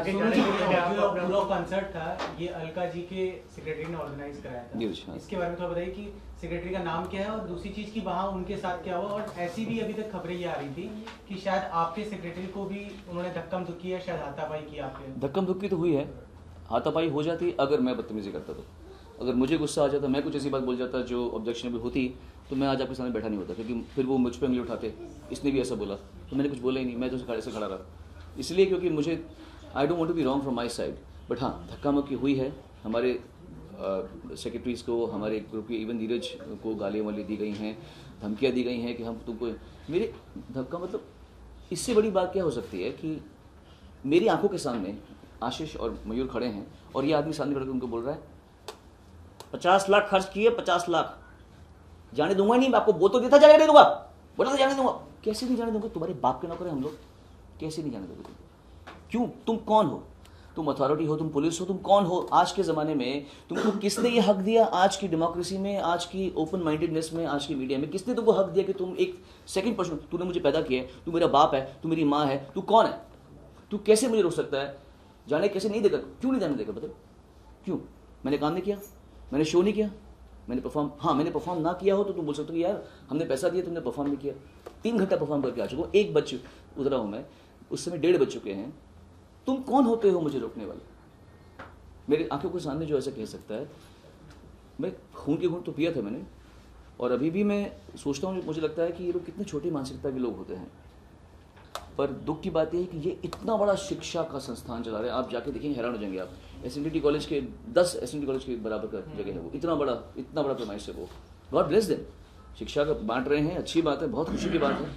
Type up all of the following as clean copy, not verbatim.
पूरा कंसर्ट था, ये अलका जी के सेक्रेटरी ने ऑर्गेनाइज कराया था। इसके बारे में थोड़ा बताइए कि सेक्रेटरी का नाम क्या है और दूसरी चीज की वहाँ उनके साथ क्या हुआ। और ऐसी भी अभी तक खबरें ये आ रही थी कि शायद आपके सेक्रेटरी को भी उन्होंने धक्कम धुक्की या शायद हाथापाई की आपके। धक्कम धुक्की तो हुई है, हाथापाई हो जाती अगर मैं बदतमीजी करता तो। अगर मुझे गुस्सा आ जाता, मैं कुछ ऐसी बात बोल जाता जो ऑब्जेक्शनेबल होती, तो मैं आज आपके सामने बैठा नहीं होता, क्योंकि फिर वो मुझ पर उंगली उठाते, इसने भी ऐसा बोला, तो मैंने कुछ बोला ही नहीं, मैं तो खड़े से खड़ा रहा। इसलिए क्योंकि मुझे I don't want to be wrong from my side, but हाँ धक्का मुक्की हुई है। हमारे सेक्रेटरीज को, हमारे ग्रुप के इवन नीरज को गालियाँ वाली दी गई हैं, धमकियाँ दी गई हैं कि हम तुमको, मेरे धक्का मतलब इससे बड़ी बात क्या हो सकती है कि मेरी आंखों के सामने आशीष और मयूर खड़े हैं और ये आदमी सामने खड़े उनको बोल रहा है 50 लाख खर्च किए, 50 लाख जाने दूंगा नहीं, मैं आपको बोल तो देता जाने दूंगा, बोला था जाने दूंगा। कैसे नहीं जाने दूंगा? तुम्हारे बाप के नौकर हैं हम लोग, कैसे नहीं जाने दोगे तुम? क्यों? तुम कौन हो? तुम अथॉरिटी हो, तुम पुलिस हो, तुम कौन हो? आज के ज़माने में तुमको किसने ये हक दिया? आज की डेमोक्रेसी में, आज की ओपन माइंडेडनेस में, आज की मीडिया में किसने तुमको हक दिया कि तुम एक सेकंड पर्सन, तूने मुझे पैदा किया है, तू मेरा बाप है, तू मेरी माँ है, तू कौन है? तू कैसे मुझे रोक सकता है? जाने कैसे नहीं देगा? क्यों नहीं जाने देगा? बताओ क्यों? मैंने काम नहीं किया, मैंने शो नहीं किया, मैंने परफॉर्म, हाँ मैंने परफॉर्म ना किया हो तो तुम बोल सकते हो कि यार हमने पैसा दिया, तुमने परफॉर्म नहीं किया। 3 घंटा परफॉर्म करके आ चुका हूँ, 1 बज उतरा हूँ मैं, उस समय 1:30 बज चुके हैं। तुम कौन होते हो मुझे रोकने वाले? मेरी आंखों के सामने जो ऐसा कह सकता है? मैं खून के घूंट तो पिया था मैंने, और अभी भी मैं सोचता हूँ, मुझे लगता है कि ये लोग कितने छोटी मानसिकता के लोग होते हैं। पर दुख की बात यह है कि ये इतना बड़ा शिक्षा का संस्थान चला रहे हैं, आप जाके देखेंगे हैरान हो जाएंगे आप। SNDT कॉलेज के 10 SNDT कॉलेज के बराबर का जगह है वो, इतना बड़ा प्रमाइश है वो। गॉड ब्लेस देम, शिक्षा का बांट रहे हैं, अच्छी बात है, बहुत खुशी की बात है।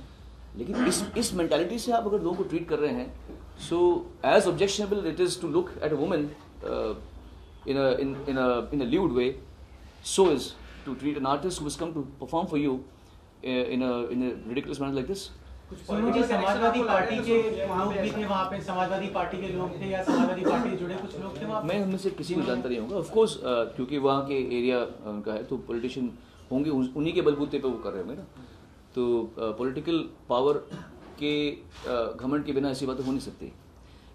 लेकिन इस मेंटालिटी से आप अगर लोगों को ट्रीट कर रहे हैं, so as objectionable it is to look at a woman in a lewd way, so is to treat an artist who has come to perform for you in a ridiculous manner like this. सुनो जी, Samajwadi party के लोग भी थे वहाँ पे, Samajwadi party के लोग थे या समाजवादी पार्टी से जुड़े कुछ लोग थे वहाँ पे? मैं उनमें से किसी को जानता नहीं होगा, ऑफ कोर्स, क्योंकि वहाँ के एरिया उनका है, तो पॉलिटिशियन होंगे, उन्हीं के बलबूते पे वो कर रहे होंगे ना। तो पॉलिटिकल पावर के घमंड के बिना ऐसी बातें हो नहीं सकती।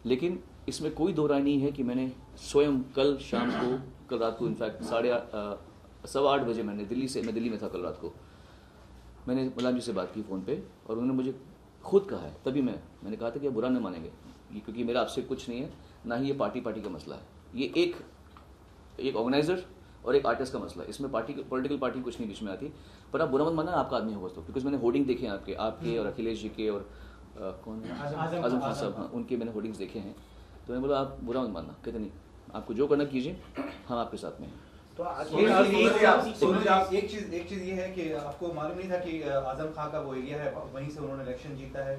लेकिन इसमें कोई दो राय नहीं है कि मैंने स्वयं कल शाम को, कल रात को, इनफैक्ट 8:30 बजे मैं दिल्ली में था कल रात को, मैंने मुलायम जी से बात की फ़ोन पे, और उन्होंने मुझे खुद कहा है, तभी मैंने कहा था कि आप बुरा न मानेंगे, क्योंकि मेरा आपसे कुछ नहीं है, ना ही ये पार्टी का मसला है, ये एक ऑर्गेनाइजर और एक आर्टिस्ट का मसला है। इसमें पॉलिटिकल पार्टी कुछ नहीं बीच में आती। पर आप बुरा मत मानना, आपका आदमी होगा तो, बिकॉज मैंने होर्डिंग देखे हैं आपके और अखिलेश जी के और कौन आजम खान साहब, हाँ, उनके मैंने होर्डिंग्स देखे हैं। तो मैंने बोला आप बुरा मत मानना, कहते नहीं, आपको जो करना कीजिए, हम आपके साथ में हैं। तो एक चीज ये है कि आपको मालूम नहीं था कि आजम खान का वो एरिया है, वहीं से उन्होंने इलेक्शन जीता है,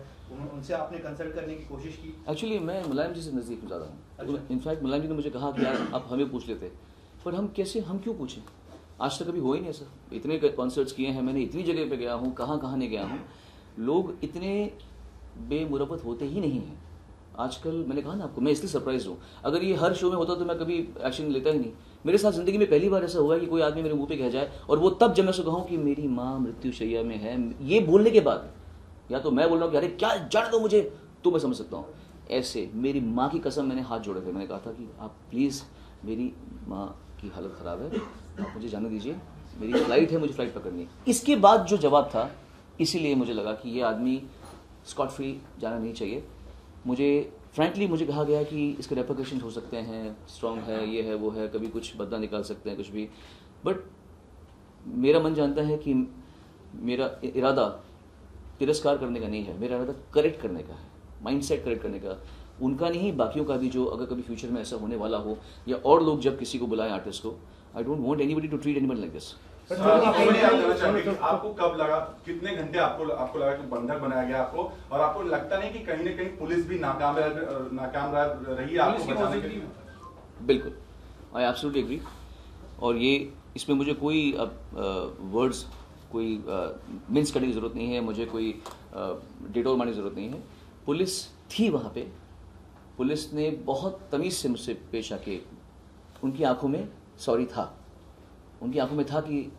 उनसे आपने कंसल्ट करने की कोशिश की? एक्चुअली मैं मुलायम जी से नज़दीक ज़्यादा हूँ। इनफैक्ट मुलायम जी ने मुझे कहा कि यार आप हमें पूछ लेते, पर हम क्यों पूछें? आज तक कभी हो ही नहीं ऐसा। इतने कॉन्सर्ट्स किए हैं मैंने, इतनी जगह पे गया हूँ, कहाँ नहीं गया हूँ। लोग इतने बेमुरब्बत होते ही नहीं हैं आजकल। मैंने कहा ना आपको, मैं इसलिए सरप्राइज हूँ। अगर ये हर शो में होता तो मैं कभी एक्शन लेता ही नहीं। मेरे साथ ज़िंदगी में पहली बार ऐसा हुआ कि कोई आदमी मेरे मुंह पे कह जाए, और वो तब जब मैं उसको कहूँ कि मेरी माँ मृत्युशैया में है। ये बोलने के बाद या तो मैं बोल रहा हूँ कि अरे क्या जाने दो मुझे, तो मैं समझ सकता हूँ। ऐसे मेरी माँ की कसम मैंने हाथ जोड़े थे, मैंने कहा था कि आप प्लीज़, मेरी माँ की हालत ख़राब है, आप मुझे जाने दीजिए, मेरी फ़्लाइट है, मुझे फ़्लाइट पकड़नी है। इसके बाद जो जवाब था, इसीलिए मुझे लगा कि ये आदमी स्कॉट फ्री जाना नहीं चाहिए। मुझे कहा गया कि इसके रेपरकशन हो सकते हैं, स्ट्रॉन्ग है, ये है, वो है, कभी कुछ बदला निकाल सकते हैं, कुछ भी। बट मेरा मन जानता है कि मेरा इरादा तिरस्कार करने का नहीं है, मेरा इरादा करेक्ट करने का है, माइंडसेट करेक्ट करने का, उनका नहीं, बाकियों का भी, जो अगर कभी फ्यूचर में ऐसा होने वाला हो, या और लोग जब किसी को बुलाएं आर्टिस्ट को, I don't want anybody to treat anybody like this. आपको कब लगा, कितने घंटे आपको लगा कि बंधक बनाया गया आपको, और आपको लगता नहीं कि कहीं ना कहीं पुलिस भी नाकाम रही है आपको बचाने के लिए? बिल्कुल, आई एब्सोल्युटली एग्री। और ये इसमें मुझे कोई वर्ड्स, कोई मिन्स करने की ज़रूरत नहीं है, मुझे कोई डिटोर मारने की ज़रूरत नहीं है। पुलिस थी वहाँ पे, पुलिस ने बहुत तमीज़ से मुझसे पेश आके, उनकी आंखों में सॉरी था, उनकी आंखों में था कि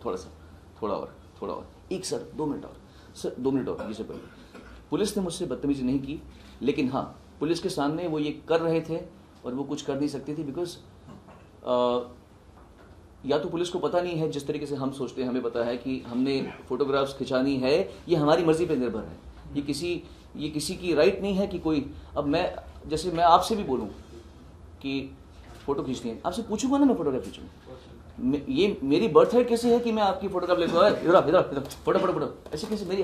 थोड़ा और, एक सर 2 मिनट और, सर 2 मिनट और, जी सर पहले। पुलिस ने मुझसे बदतमीजी नहीं की, लेकिन हाँ पुलिस के सामने वो ये कर रहे थे और वो कुछ कर नहीं सकती थी, बिकॉज या तो पुलिस को पता नहीं है, जिस तरीके से हम सोचते हैं हमें पता है कि हमने फोटोग्राफ्स खिंचानी है, ये हमारी मर्जी पे निर्भर है, ये किसी की राइट नहीं है कि कोई, अब मैं आपसे भी बोलूं कि फोटो खींचनी है, आपसे पूछूंगा ना मैं फोटोग्राफ खींचूंगा, ये मेरी बर्थ राइट कैसे है कि मैं आपकी फोटोग्राफ लेता हूँ, इधर फोटो ऐसे कैसे, मेरी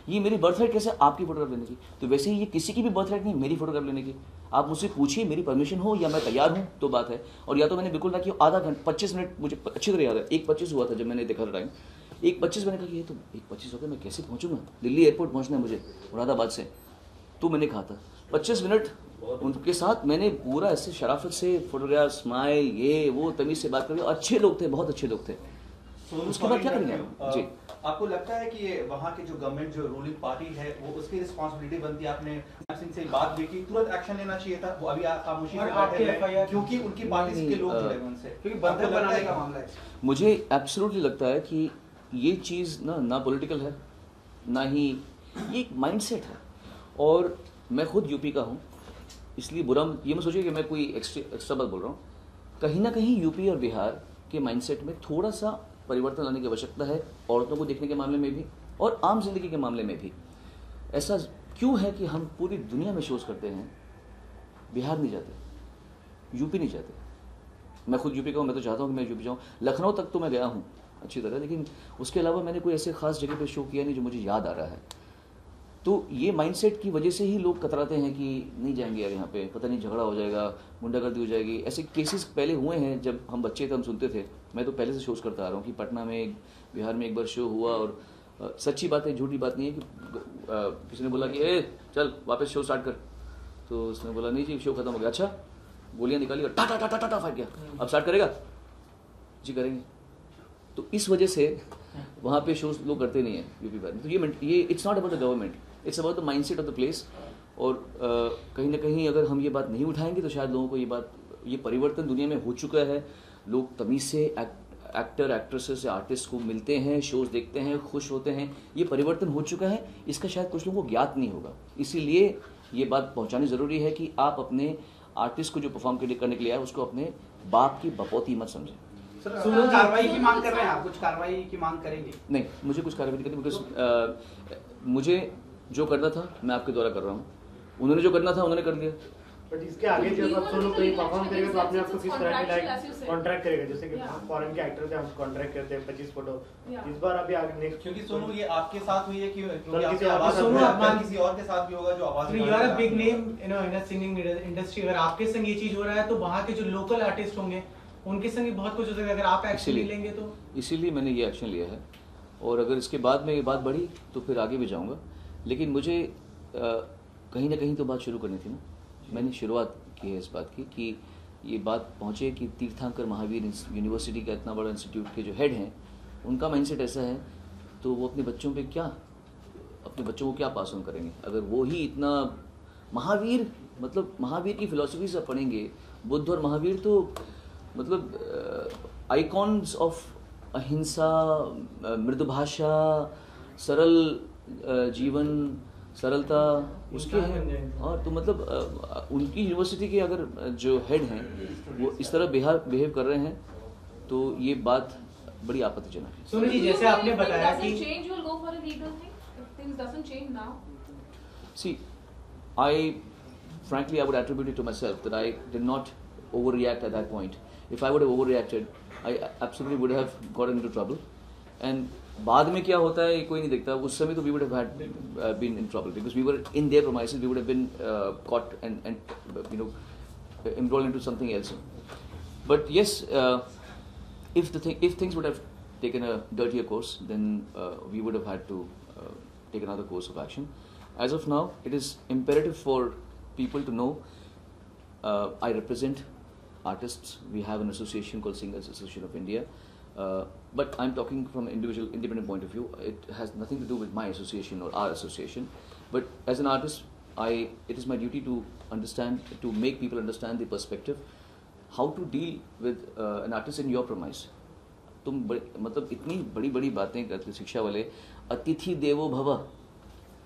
ये मेरी बर्थ राइट कैसे आपकी फोटोग्राफ लेने की? तो वैसे ही ये किसी की भी बर्थ राइट नहीं मेरी फोटोग्राफ लेने की। आप मुझसे पूछिए, मेरी परमिशन हो या मैं तैयार हूँ तो बात है, और या तो मैंने बिल्कुल ना कि आधा घंटा 25 मिनट, मुझे अच्छी तरह याद है 1:25 हुआ था जब मैंने देखा था टाइम, 1:25 मैंने कहा कि ये तो 1:25 हो गया, मैं कैसे पहुँचूंगा, दिल्ली एयरपोर्ट पहुँचना है मुझे मुरादाबाद से, तो मैंने कहा था 25 मिनट उनके साथ मैंने पूरा ऐसे शराफत से फोटोग्राफ, स्माइल, ये वो तमीज से बात करी, अच्छे लोग थे, बहुत अच्छे लोग थे। उसके बाद क्या करेंगे जी? आपको लगता है कि ये वहाँ की जो गवर्नमेंट, जो रूलिंग पार्टी है, वो उसकी रिस्पांसिबिलिटी बनती है, आपने सिंह से बात भी की, तुरंत एक्शन लेना चाहिए था, वो अभी खामोशी से बैठे हैं क्योंकि उनकी पार्टी के लोग जुड़े उनसे, क्योंकि बंधक बनाने का मामला है। मुझे एब्सोल्युटली लगता है कि ये चीज़ ना पॉलिटिकल है, ना ही ये एक माइंडसेट है, और मैं खुद यूपी का हूँ, इसलिए बुरा ये मत सोचिए कि मैं कोई एक्स्ट्रा बात बोल रहा हूँ। कहीं ना कहीं यूपी और बिहार के माइंडसेट में थोड़ा सा परिवर्तन लाने की आवश्यकता है, औरतों को देखने के मामले में भी और आम जिंदगी के मामले में भी। ऐसा क्यों है कि हम पूरी दुनिया में शोज करते हैं, बिहार नहीं जाते, यूपी नहीं जाते? मैं खुद यूपी का हूँ, मैं तो चाहता हूँ कि मैं यूपी जाऊँ, लखनऊ तक तो मैं गया हूँ अच्छी तरह, लेकिन उसके अलावा मैंने कोई ऐसे खास जगह पे शो किया नहीं जो मुझे याद आ रहा है। तो ये माइंडसेट की वजह से ही लोग कतराते हैं कि नहीं जाएंगे यार, यहाँ पे पता नहीं झगड़ा हो जाएगा, गुंडागर्दी हो जाएगी। ऐसे केसेस पहले हुए हैं, जब हम बच्चे थे हम सुनते थे, मैं तो पहले से शोज करता आ रहा हूँ कि पटना में, बिहार में एक बार शो हुआ, और सच्ची बात है, झूठी बात नहीं है, कि किसी ने बोला कि ए चल वापस शो स्टार्ट कर, तो उसने बोला नहीं जी शो खत्म हो गया। अच्छा, गोलियाँ निकाली और टाटा टाटा टाटा फाइट किया, अब स्टार्ट करेगा जी? करेंगे। तो इस वजह से वहाँ पे शोज लोग करते नहीं है यूपी बिहार में। तो ये it's not about the government, it's about the mindset of the place. और कहीं ना कहीं अगर हम ये बात नहीं उठाएंगे तो शायद लोगों को ये परिवर्तन दुनिया में हो चुका है। लोग तमीज़ से एक्टर एक्ट्रेसेस से आर्टिस्ट को मिलते हैं, शोज देखते हैं, खुश होते हैं, ये परिवर्तन हो चुका है। इसका शायद कुछ लोगों को ज्ञात नहीं होगा, इसीलिए ये बात पहुंचानी ज़रूरी है कि आप अपने आर्टिस्ट को जो परफॉर्म करने के लिए आए उसको अपने बाप की बपौती मत समझें। कार्रवाई की मांग कर रहे हैं आप, कुछ कार्रवाई की मांग करेंगे? नहीं, मुझे कुछ कार्रवाई नहीं करनी, बिकॉज मुझे जो करना था मैं आपके द्वारा कर रहा हूँ, उन्होंने जो करना था उन्होंने कर दिया। बट इसके आगे जब आप सोनू कहीं परफॉर्म करेगा तो अपने आपको किस तरह के कॉन्ट्रैक्ट करेगा? जैसे कि फॉरेन के एक्टर थे, हम कॉन्ट्रैक्ट करते हैं 25 फोटो, इस बार अभी आगे नेक्स्ट, क्योंकि सोनू ये आपके साथ हुई है कि किसी और के साथ भी होगा जो आवाज you are a big name in a singing industry. अगर आपके संग ये चीज हो रहा है तो वहाँ के जो लोकल आर्टिस्ट होंगे उनके संग भी बहुत कुछ हो सकता है, अगर आप एक्शन लेंगे तो। इसीलिए मैंने ये एक्शन लिया है, और अगर इसके बाद में ये बात बढ़ी तो फिर आगे भी जाऊंगा। लेकिन मुझे कहीं ना कहीं तो बात शुरू करनी थी ना, मैंने शुरुआत की है इस बात की कि ये बात पहुँचे कि तीर्थंकर महावीर यूनिवर्सिटी का इतना बड़ा इंस्टीट्यूट के जो हेड हैं उनका माइंडसेट ऐसा है, तो वो अपने बच्चों को क्या पास ऑन करेंगे? अगर वो ही इतना महावीर की फिलॉसफी से पढ़ेंगे, बुद्ध और महावीर तो आइकॉन्स ऑफ अहिंसा, मृदुभाषा, सरल जीवन, सरलता उसके हैं। और तो उनकी यूनिवर्सिटी के अगर जो हेड हैं वो इस तरह बिहेव कर रहे हैं तो ये बात बड़ी आपत्तिजनक है। सुनो जी, जैसे आपने बताया कि See, frankly, I would attribute it to myself that I did not overreact at that point. If I would have overreacted, I absolutely would have gotten into trouble. And बाद में क्या होता है कोई नहीं देखता, उस समय तो we would have had been in trouble because we were in their premises. We would have been caught and enrolled into something else. But yes, if things would have taken a dirtier course, then we would have had to take another course of action. As of now, it is imperative for people to know I represent artists. We have an association called Singers Association of India. But I'm talking from an independent point of view. It has nothing to do with my association or our association. But as an artist, it is my duty to make people understand the perspective, how to deal with an artist in your premise. तुम इतनी बड़ी बड़ी बातें करते शिक्षा वाले, अतिथि देवो भव,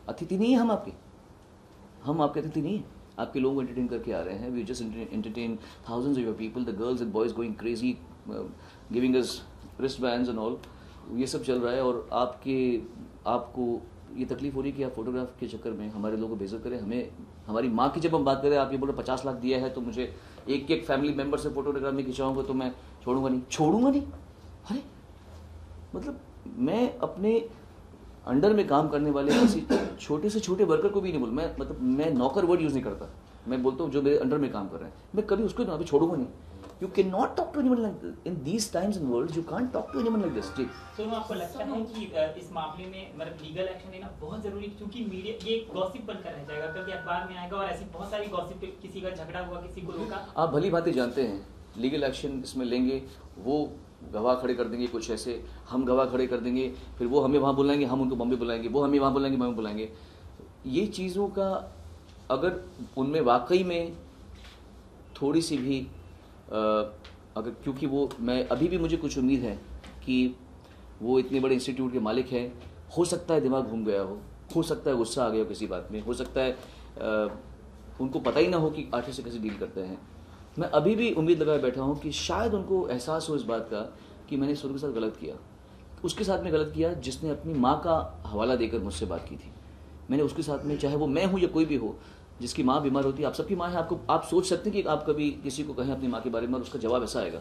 अतिथि नहीं है हम आपके अतिथि नहीं है। आपके लोगों को एंटरटेन करके आ रहे हैं। We just entertain thousands of your people, the girls and boys going crazy, giving us wrist bands and all, ये सब चल रहा है। और आपको ये तकलीफ हो रही है कि आप फोटोग्राफ के चक्कर में हमारे लोगों को बेइज्जत करें। हमें हमारी माँ की जब हम बात करें, आप ये बोलो 50 लाख दिया है तो मुझे एक फैमिली मेम्बर से फोटोग्राफ में खिंचाऊंगा तो मैं छोड़ूंगा नहीं। अरे मतलब मैं अपने अंडर में काम करने वाले किसी छोटे से छोटे वर्कर को भी नहीं बोल, मैं नौकर वर्ड यूज़ नहीं करता। मैं बोलता हूँ जो मेरे अंडर में काम कर रहे हैं, मैं कभी उसको अभी छोड़ूंगा नहीं। You cannot talk to anyone like this. In these times and worlds, you can't talk to anyone like this. जी। तो आपको लगता है कि इस मामले में मतलब लीगल एक्शन लेना बहुत जरूरी है, क्योंकि मीडिया ये गॉसिप बनकर रह जाएगा, कभी अखबार में आएगा और ऐसी बहुत सारी गॉसिप, किसी का झगड़ा हुआ, किसी को रोका। आप भली भांति जानते हैं लीगल एक्शन इसमें लेंगे, वो गवाह खड़े कर देंगे कुछ ऐसे, हम गवाह खड़े कर देंगे, फिर वो हमें वहाँ बुलाएंगे, हम उनको बॉम्बे बुलाएंगे, वो हमें वहाँ बुलाएंगे, हमें बुलाएंगे। ये चीज़ों का अगर उनमें वाकई में थोड़ी सी भी अगर, क्योंकि वो मैं अभी भी मुझे कुछ उम्मीद है कि वो इतने बड़े इंस्टीट्यूट के मालिक हैं, हो सकता है दिमाग घूम गया हो सकता है गुस्सा आ गया हो किसी बात में, हो सकता है उनको पता ही ना हो कि आर्टिस्ट से कैसे डील करते हैं। मैं अभी भी उम्मीद लगाए बैठा हूँ कि शायद उनको एहसास हो इस बात का कि मैंने सुर के साथ गलत किया, उसके साथ में गलत किया जिसने अपनी माँ का हवाला देकर मुझसे बात की थी। मैंने उसके साथ में, चाहे वो मैं हूँ या कोई भी हो, जिसकी माँ बीमार होती है, आप सबकी माँ है, आप सोच सकते हैं कि आप कभी किसी को कहें अपनी माँ के बारे में और उसका जवाब ऐसा आएगा।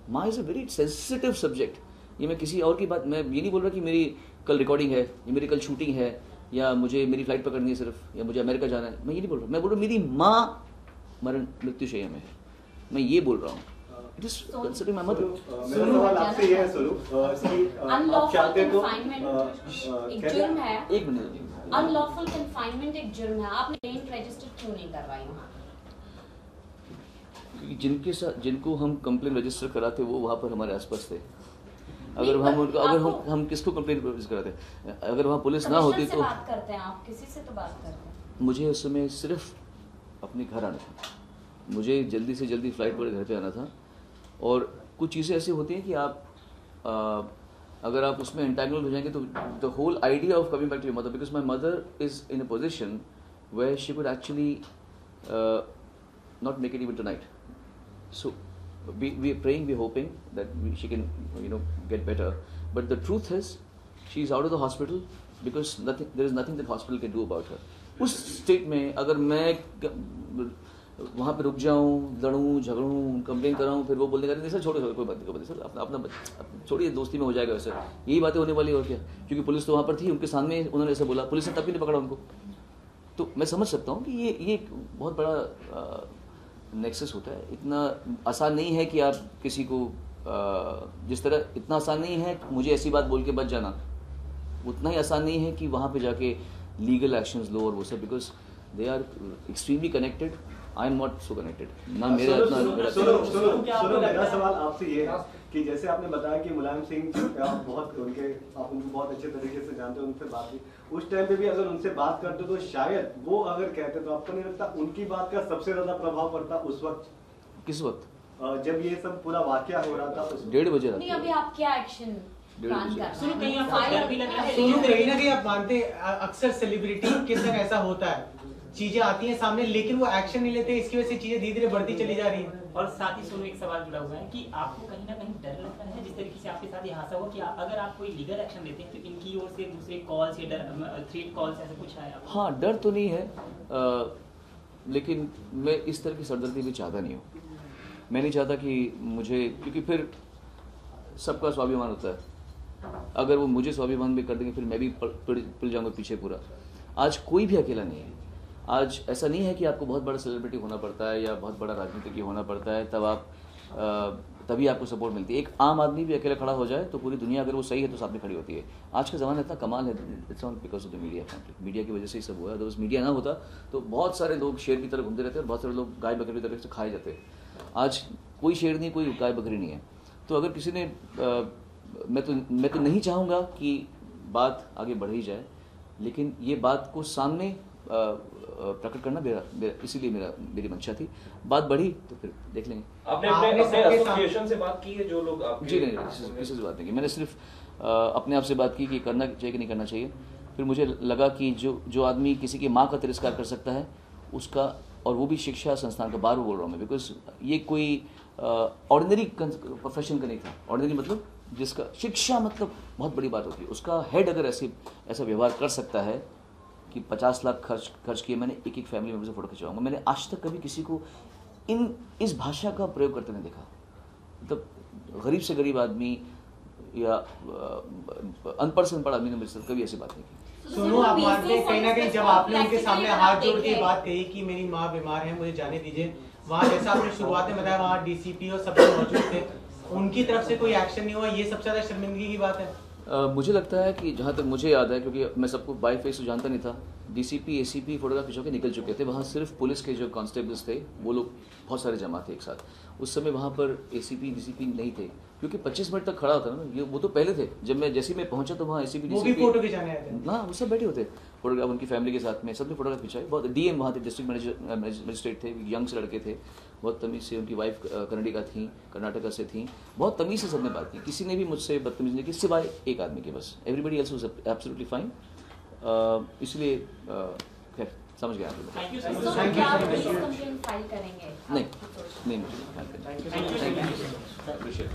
माँ is a very sensitive subject. ये मैं किसी और की बात, मैं ये नहीं बोल रहा कि मेरी कल रिकॉर्डिंग है या मेरी कल शूटिंग है या मुझे मेरी फ्लाइट पकड़नी है सिर्फ, या मुझे अमेरिका जाना है, मैं ये नहीं बोल रहा। मैं बोल रहा हूँ मेरी माँ मरण मृत्युशैया में है, मैं ये बोल रहा हूँ। It is considering my mother. मेरा सवाल आपसे ये है सुरू कि आप चाहते तो एक जुर्म है। एक मिनट, अनलॉफुल कन्फाइनमेंट एक जुर्म है, आपने कंप्लेंट रजिस्टर क्यों नहीं करवाई वहाँ? क्योंकि जिनके साथ जिनको हम कंप्लेंट रजिस्टर कराते वो वहाँ पर हमारे आसपास थे। अगर हम उनको, अगर हम किसको कंप्लेंट रजिस्टर कराते, अगर वहाँ पुलिस ना होती तो बात करते हैं आप, किसी से तो बात करते हैं। मुझे उस समय सिर्फ अपने घर आना था, मुझे जल्दी से जल्दी फ्लाइट पर घर पे आना था। और कुछ चीज़ें ऐसी होती हैं कि आप अगर आप उसमें एंटैंगल्ड हो जाएंगे तो the whole idea of coming back to your mother, because my mother is in a position where she could actually not make it even tonight. So we are praying, we are hoping that she can get better, but the truth is she is out of the hospital because there is nothing that hospital can do about her. उस state में अगर मैं वहाँ पे रुक जाऊँ, लड़ूँ, झगड़ूँ, complain कराऊँ, फिर वो बोलने का नहीं सर छोड़ो कोई बात नहीं सर, अपना छोड़िए, दोस्ती में हो जाएगा वैसे, यही बातें होने वाली और क्या। क्योंकि पुलिस तो वहाँ पर थी, उनके सामने उन्होंने ऐसे बोला, पुलिस ने तब भी नहीं पकड़ा उनको। तो मैं समझ सकता हूँ कि ये बहुत बड़ा नेक्सस होता है। इतना आसान नहीं है कि आप किसी को जिस तरह, इतना आसान नहीं है मुझे ऐसी बात बोल के बच जाना, उतना ही आसान नहीं है कि वहाँ पे जाके लीगल एक्शंस लो और वो सब, because they are extremely connected. I am not so connected ना मेरा इतना। मेरा सवाल आपसे ये है कि जैसे आपने बताया कि मुलायम सिंह आप उनको बहुत अच्छे तरीके से जानते हो, उनसे बात की, उस टाइम पे भी अगर उनसे बात करते तो शायद वो अगर कहते तो आपको नहीं लगता उनकी बात का सबसे ज्यादा प्रभाव पड़ता उस वक्त? किस वक्त? जब ये सब पूरा वाकया हो रहा था, 1:30 बजे नहीं, अभी आप क्या एक्शन प्लान कर रहे हैं? सुनो, कहीं ना कहीं आप मानते, अक्सर सेलिब्रिटी के संग ऐसा होता है, चीजें आती हैं सामने लेकिन वो एक्शन नहीं लेते, इसकी वजह से चीजें धीरे धीरे बढ़ती चली जा रही हैं। और साथ ही सुनो, एक सवाल जुड़ा हुआ है कि आपको कहीं ना कहीं डर लगता है, जिस तरीके से आपके साथ ये हादसा हुआ, कि अगर आप कोई लीगल एक्शन लेते हैं तो इनकी ओर से दूसरे कॉल्स या थ्रेट कॉल्स ऐसा कुछ आया? हाँ, डर तो नहीं है, लेकिन मैं इस तरह की सरदर्दी भी चाहता नहीं हूँ। मैं नहीं चाहता कि मुझे, क्योंकि फिर सबका स्वाभिमान होता है, अगर वो मुझे स्वाभिमान भी कर देंगे फिर मैं भी पिल जाऊँगा पीछे पूरा। आज कोई भी अकेला नहीं है। आज ऐसा नहीं है कि आपको बहुत बड़ा सेलिब्रिटी होना पड़ता है या बहुत बड़ा राजनीतिज्ञ होना पड़ता है तभी आपको सपोर्ट मिलती है। एक आम आदमी भी अकेला खड़ा हो जाए तो पूरी दुनिया अगर वो सही है तो साथ में खड़ी होती है। आज का ज़माना इतना कमाल है, it's all because of the media. Media की वजह से ही सब हुआ है। अगर मीडिया ना होता तो बहुत सारे लोग शेर की तरह घूमते रहते हैं, बहुत सारे लोग गाय बकरी की तरह से खाए जाते हैं। आज कोई शेर नहीं, कोई गाय बकरी नहीं है। तो अगर किसी ने मैं तो नहीं चाहूँगा कि बात आगे बढ़ ही जाए, लेकिन ये बात को सामने प्रकट करना इसीलिए मेरी मंशा थी। बात बढ़ी तो फिर देख लेंगे। आपने अपने एसोसिएशन से बात की है जो लोग आपके? जी नहीं, किसी से बात नहीं की। मैंने सिर्फ अपने आप से बात की कि करना चाहिए कि नहीं करना चाहिए। फिर मुझे लगा कि जो आदमी किसी की माँ का तिरस्कार कर सकता है उसका, और वो भी शिक्षा संस्थान का, बार बोल रहा हूँ मैं, बिकॉज ये कोई ऑर्डिनरी प्रोफेशन का नहीं था। ऑर्डिनरी मतलब जिसका शिक्षा मतलब बहुत बड़ी बात होती है, उसका हेड अगर ऐसा व्यवहार कर सकता है कि 50 लाख खर्च किए मैंने एक फैमिली मेम्बर से फोटो खिंचवाऊंगा, मैंने आज तक कभी किसी को इस भाषा का प्रयोग करते नहीं देखा। मतलब गरीब से गरीब आदमी या अनपढ़ से अनपढ़ आदमी ने मेरे साथ कभी ऐसी बात नहीं की। सोनू, आप मानते हैं कहीं ना कहीं जब आपने उनके सामने हाथ जोड़ के बात कही कि मेरी माँ बीमार है, मुझे जाने दीजिए, वहाँ जैसा आपने शुरुआत में बताया वहाँ डीसीपी और सब लोग मौजूद थे, उनकी तरफ से कोई एक्शन नहीं हुआ, ये सबसे ज्यादा शर्मिंदगी की बात है। मुझे लगता है कि जहाँ तक मुझे याद है, क्योंकि मैं सबको बाय फेस तो जानता नहीं था, डीसीपी एसीपी फोटोग्राफ खिंचवा के निकल चुके थे। वहाँ सिर्फ पुलिस के जो कांस्टेबल्स थे वो लोग बहुत सारे जमा थे एक साथ। उस समय वहाँ पर एसीपी डीसीपी नहीं थे, क्योंकि 25 मिनट तक खड़ा होता ना, ये वो तो पहले थे। जब मैं जैसे मैं पहुंचा तो वहाँ एसीपी डीसीपी फोटो खिंचाने आए थे ना, वो सब बैठे होते फोटोग्राफ, उनकी फैमिली के साथ में सबने फोटोग्राफ खिंचाए। बहुत डीएम वहाँ थे, डिस्ट्रिक्ट मजिस्ट्रेट थे, यंग से लड़के थे, बहुत तमीज़ से। उनकी वाइफ कर्नाटका से थी, बहुत तमीज़ से सबने बात की, किसी ने भी मुझसे बदतमीज़ी नहीं की सिवाय एक आदमी के, बस everybody else was absolutely fine. इसलिए खैर समझ गया आप लोग। नहीं मुझे